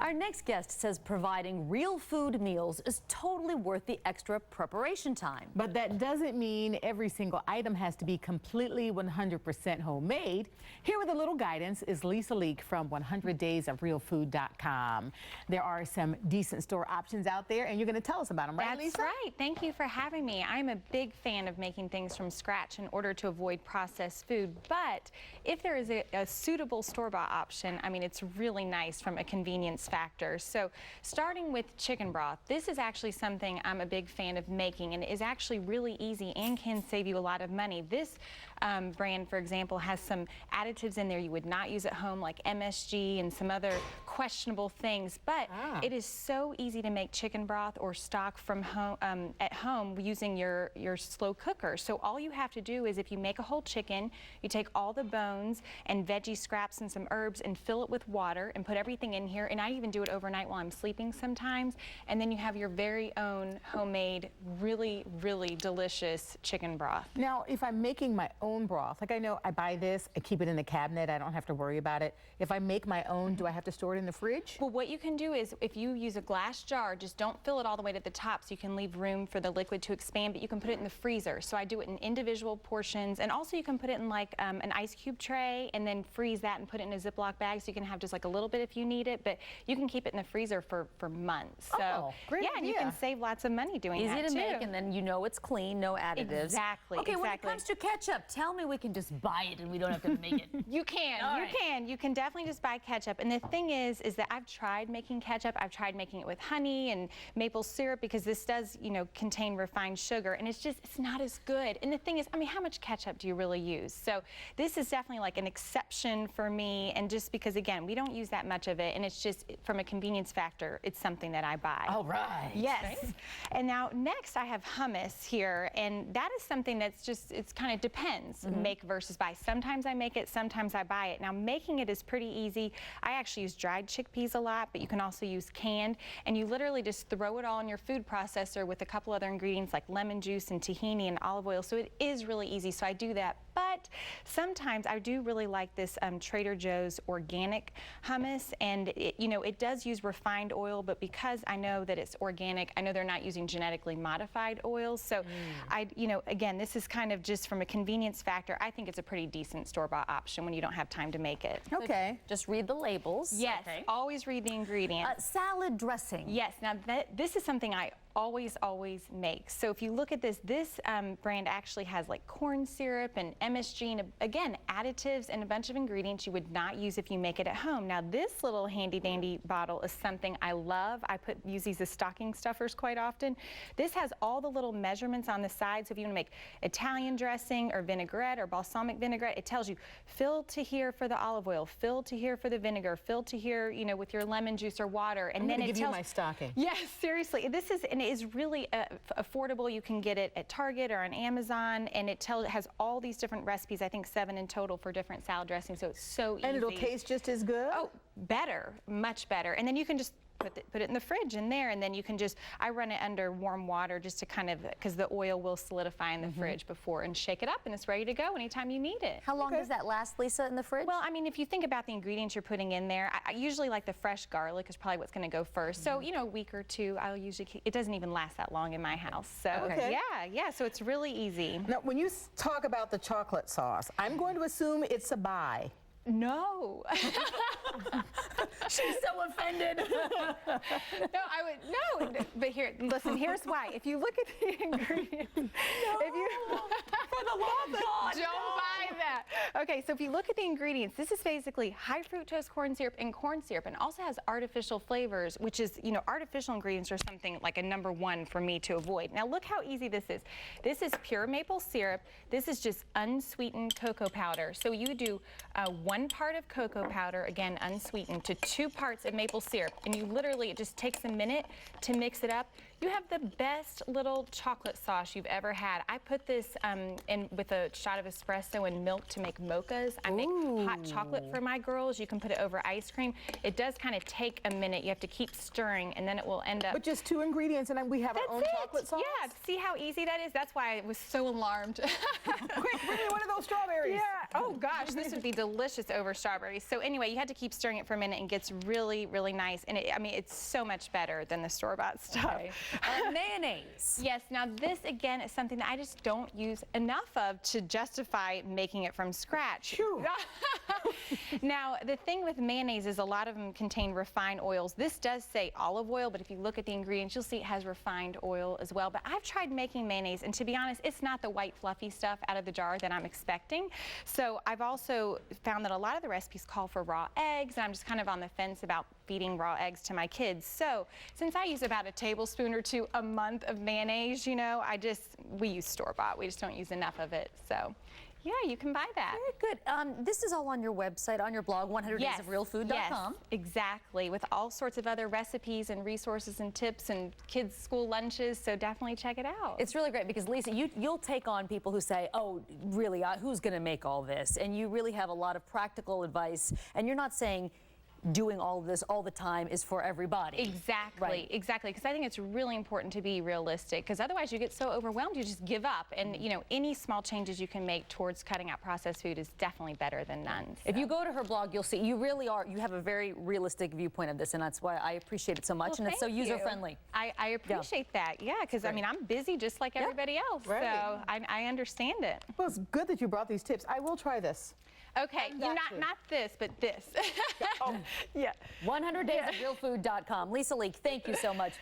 Our next guest says providing real food meals is totally worth the extra preparation time. But that doesn't mean every single item has to be completely 100% homemade. Here with a little guidance is Lisa Leek from 100daysofrealfood.com. There are some decent store options out there, and you're going to tell us about them, right, Lisa? That's right. Thank you for having me. I'm a big fan of making things from scratch in order to avoid processed food. But if there is a suitable store-bought option, I mean, it's really nice from a convenience factor. So starting with chicken broth, this is actually something I'm a big fan of making, and it is actually really easy and can save you a lot of money. This brand, for example, has some additives in there you would not use at home, like MSG and some other questionable things, but it is so easy to make chicken broth or stock from home at home using your slow cooker. So all you have to do is, if you make a whole chicken, you take all the bones and veggie scraps and some herbs and fill it with water and put everything in here, and I even do it overnight while I'm sleeping sometimes, and then you have your very own homemade, really, really delicious chicken broth. Now, if I'm making my own broth, like I know I buy this, I keep it in the cabinet, I don't have to worry about it. If I make my own, do I have to store it in the fridge? Well, what you can do is, if you use a glass jar, just don't fill it all the way to the top so you can leave room for the liquid to expand, but you can put it in the freezer. So I do it in individual portions, and also you can put it in like an ice cube tray and then freeze that and put it in a Ziploc bag, so you can have just like a little bit if you need it, but you can keep it in the freezer for months. So great yeah, idea. And you can save lots of money doing that too. Easy to make, and then you know it's clean, no additives. Exactly. Okay, when it comes to ketchup, tell me we can just buy it and we don't have to make it. You can. You can definitely just buy ketchup. And the thing is that I've tried making ketchup. I've tried making it with honey and maple syrup, because this does, you know, contain refined sugar, and it's not as good. And the thing is, I mean, how much ketchup do you really use? So this is definitely like an exception for me, and just because, again, we don't use that much of it, and it's just from a convenience factor, it's something that I buy. All right. Yes. Right. And now next I have hummus here, and that is something that's just, it's kind of depends, make versus buy. Sometimes I make it, sometimes I buy it. Now making it is pretty easy. I actually use dried chickpeas a lot, but you can also use canned, and you literally just throw it all in your food processor with a couple other ingredients like lemon juice and tahini and olive oil. So it is really easy, so I do that. But sometimes I do really like this Trader Joe's organic hummus, and it does use refined oil, but because I know that it's organic, I know they're not using genetically modified oils. So again, this is kind of just from a convenience factor. I think it's a pretty decent store-bought option when you don't have time to make it. Okay. So just read the labels. Yes, okay. Always read the ingredients. Salad dressing. Yes, now this is something I always make. So if you look at this brand actually has like corn syrup and MSG and again additives and a bunch of ingredients you would not use if you make it at home. Now this little handy dandy bottle is something I love. I use these as stocking stuffers quite often. This has all the little measurements on the side, so if you want to make Italian dressing or vinaigrette or balsamic vinaigrette, it tells you fill to here for the olive oil, fill to here for the vinegar, fill to here, with your lemon juice or water, and then it give tells you my stocking. Yes, seriously. This is really affordable. You can get it at Target or on Amazon, and it has all these different recipes, I think 7 in total, for different salad dressings, so it's so easy. And it'll taste just as good? Oh, better, much better. And then you can just put it in the fridge in there, and then you can I run it under warm water just to kind of, because the oil will solidify in the fridge before, and shake it up, and it's ready to go anytime you need it. How long does that last, Lisa, in the fridge? Well, I mean, if you think about the ingredients you're putting in there, I usually like the fresh garlic is probably what's going to go first. So, a week or two, I'll usually it doesn't even last that long in my house. So, yeah, so it's really easy. Now, when you talk about the chocolate sauce, I'm going to assume it's a buy. No. She's so offended. No, but listen, here's why. If you look at the ingredients, for the love of God, don't buy that. Okay, so if you look at the ingredients, this is basically high fructose corn syrup, and also has artificial flavors, which is, artificial ingredients are something like a #1 for me to avoid. Now look how easy this is. This is pure maple syrup. This is just unsweetened cocoa powder. So you do 1 part of cocoa powder, again unsweetened, to 2 parts of maple syrup, and you literally, it just takes a minute to mix it up. You have the best little chocolate sauce you've ever had. I put this in with a shot of espresso and milk to make mochas. I make hot chocolate for my girls. You can put it over ice cream. It does kind of take a minute. You have to keep stirring, and then it will end up. But just 2 ingredients, and then we have our own chocolate sauce? Yeah, see how easy that is? That's why I was so alarmed. Quick, bring me one of those strawberries. Yeah, Oh gosh, this would be delicious over strawberries. So anyway, you had to keep stirring it for a minute and it gets really, really nice. And I mean, it's so much better than the store-bought stuff. Okay. Mayonnaise. Yes, now this again is something that I just don't use enough of to justify making it from scratch. Now, the thing with mayonnaise is a lot of them contain refined oils. This does say olive oil, but if you look at the ingredients, you'll see it has refined oil as well. But I've tried making mayonnaise, and to be honest, it's not the white fluffy stuff out of the jar that I'm expecting. So I've also found that a lot of the recipes call for raw eggs, and I'm just kind of on the fence about feeding raw eggs to my kids. So since I use about a tablespoon or two a month of mayonnaise, you know, we use store-bought. We just don't use enough of it. So yeah, you can buy that. Very good. This is all on your website, on your blog, 100daysofrealfood.com. Yes, exactly, with all sorts of other recipes and resources and tips and kids' school lunches, so definitely check it out. It's really great because, Lisa, you'll take on people who say, oh, really, who's going to make all this? And you really have a lot of practical advice, and you're not saying doing all of this all the time is for everybody. Exactly, right. Exactly, because I think it's really important to be realistic, because otherwise you get so overwhelmed you just give up. And you know, any small changes you can make towards cutting out processed food is definitely better than none. So. If you go to her blog, you'll see you have a very realistic viewpoint of this, and that's why I appreciate it so much, and it's so user-friendly. I appreciate that, yeah, because I mean, I'm busy just like everybody else, Right. so I understand it. Well, it's good that you brought these tips. I will try this. Okay, not this, but this. Oh, yeah. 100daysofrealfood.com. Lisa Leek, thank you so much.